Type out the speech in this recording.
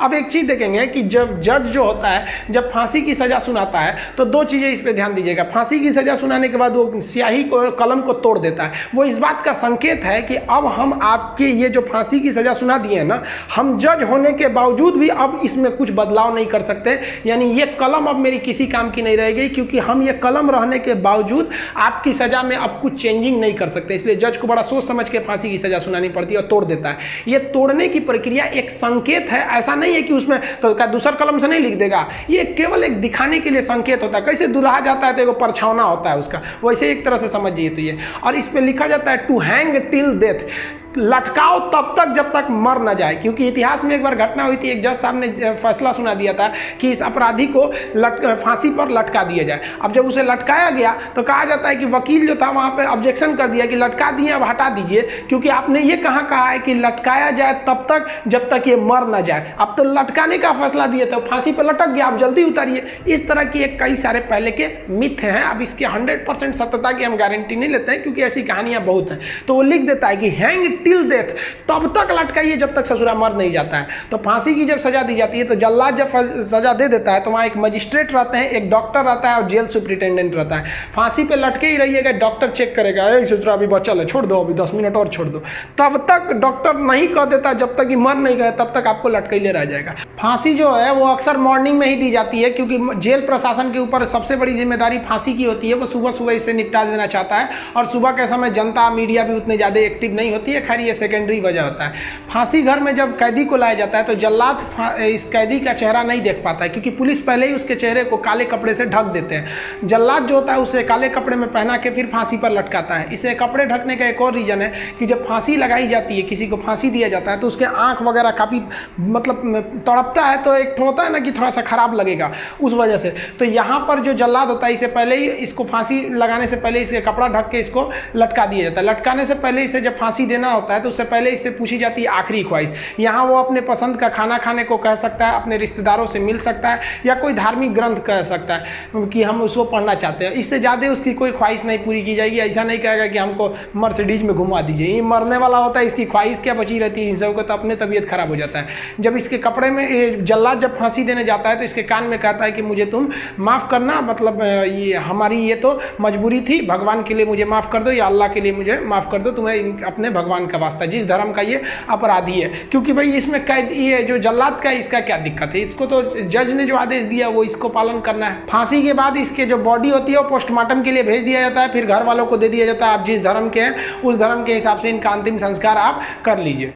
अब एक चीज़ देखेंगे कि जब जज जो होता है जब फांसी की सज़ा सुनाता है तो दो चीज़ें इस पर ध्यान दीजिएगा। फांसी की सज़ा सुनाने के बाद वो स्याही को कलम को तोड़ देता है, वो इस बात का संकेत है कि अब हम आपके ये जो फांसी की सज़ा सुना दिए हैं ना, हम जज होने के बावजूद भी अब इसमें कुछ बदलाव नहीं कर सकते, यानी ये कलम अब मेरी किसी काम की नहीं रहेगी, क्योंकि हम ये कलम रहने के बावजूद आपकी सज़ा में अब कुछ चेंजिंग नहीं कर सकते। इसलिए जज को बड़ा सोच समझ के फांसी की सज़ा सुनानी पड़ती है और तोड़ देता है। ये तोड़ने की प्रक्रिया एक संकेत है, ऐसा नहीं है कि उसमें तो दूसर कलम से नहीं लिख देगा, ये केवल एक दिखाने के लिए संकेत होता है। कैसे दुल्हा जाता है तो एक परछावना होता है उसका, वैसे एक तरह से समझिए तो ये। और इस पे लिखा जाता है टू हैंग टिल डेथ, लटकाओ तब तक जब तक मर न जाए। क्योंकि इतिहास में एक बार घटना हुई थी, एक जज साहब ने फैसला सुना दिया था कि इस अपराधी को फांसी पर लटका दिया जाए। अब जब उसे लटकाया गया तो कहा जाता है कि वकील जो था वहाँ पे ऑब्जेक्शन कर दिया कि लटका दिए, अब हटा दीजिए, क्योंकि आपने ये कहा है कि लटकाया जाए तब तक जब तक ये मर न जाए। अब तो लटकाने का फैसला दिए तो फांसी पर लटक गया, आप जल्दी उतारिए। इस तरह की एक कई सारे पहले के मिथ हैं। अब इसके 100% सत्यता की हम गारंटी नहीं लेते हैं, क्योंकि ऐसी कहानियां बहुत हैं। तो वो लिख देता है कि हैंग टिल डेथ, तब तक लटकाइए जब तक ससुरा मर नहीं जाता है। तो फांसी की जब सजा दी जाती है तो जल्लाद जब सजा दे देता है तो वहाँ एक मजिस्ट्रेट रहते हैं, एक डॉक्टर रहता है और जेल सुप्रिटेंडेंट रहता है। फांसी पे लटके ही रहिएगा, डॉक्टर चेक करेगा, ससुरा अभी बचल है, छोड़ दो, अभी 10 मिनट और छोड़ दो। तब तक डॉक्टर नहीं कह देता, जब तक कि मर नहीं गए तब तक आपको लटकैले रह जाएगा। फांसी जो है वो अक्सर मॉर्निंग में ही दी जाती है, क्योंकि जेल प्रशासन के ऊपर सबसे बड़ी जिम्मेदारी फांसी की होती है। वो सुबह सुबह इसे निपटा देना चाहता है, और सुबह के समय जनता मीडिया भी उतने ज़्यादा एक्टिव नहीं होती है। खैर ये सेकेंडरी वजह होता है। फांसी घर में जब कैदी को लाया जाता है तो जल्लाद इस कैदी का चेहरा नहीं देख पाता है, क्योंकि पुलिस पहले ही उसके चेहरे को काले कपड़े से ढक देते हैं। जल्लाद जो होता है उसे काले कपड़े में पहना के फिर फांसी पर लटकाता है। इसे कपड़े ढकने का एक और रीज़न है कि जब फांसी लगाई जाती है, किसी को फांसी दिया जाता है, तो उसके आँख वगैरह काफ़ी मतलब तड़पता है, तो एक होता है ना कि थोड़ा सा खराब लगेगा उस वजह से। तो यहाँ पर जो जल्लाद होता है इसे पहले ही, इसको फांसी लगाने से पहले इसके कपड़ा ढक के इसको लटका दिया जाता है। लटकाने से पहले इसे जब फांसी देना होता है तो उससे पहले इससे पूछी जाती है आखिरी ख्वाहिश। यहाँ वो अपने पसंद का खाना खाने को कह सकता है, अपने रिश्तेदारों से मिल सकता है, या कोई धार्मिक ग्रंथ कह सकता है कि हम उसको पढ़ना चाहते हैं। इससे ज़्यादा उसकी कोई ख्वाहिश नहीं पूरी की जाएगी। ऐसा नहीं कहेगा कि हमको मर्सिडीज में घुमा दीजिए, ये मरने वाला होता है, इसकी ख्वाहिश क्या बची रहती है। इन सबको तो अपने तबीयत खराब हो जाता है। जब इसके कपड़े में जल्लाद जब फांसी देने जाता है तो इसके कान में कहता है कि मुझे तुम माफ़ करना, मतलब ये हमारी ये तो मजबूरी थी, भगवान के लिए मुझे माफ़ कर दो, या अल्लाह के लिए मुझे माफ़ कर दो, तुम्हें अपने भगवान का वास्ता, जिस धर्म का ये अपराधी है। क्योंकि भाई इसमें कैद ये जो जल्लाद का इसका क्या दिक्कत है, इसको तो जज ने जो आदेश दिया वो इसको पालन करना है। फांसी के बाद इसके जो बॉडी होती है वो पोस्टमार्टम के लिए भेज दिया जाता है, फिर घर वालों को दे दिया जाता है। आप जिस धर्म के हैं उस धर्म के हिसाब से इनका अंतिम संस्कार आप कर लीजिए।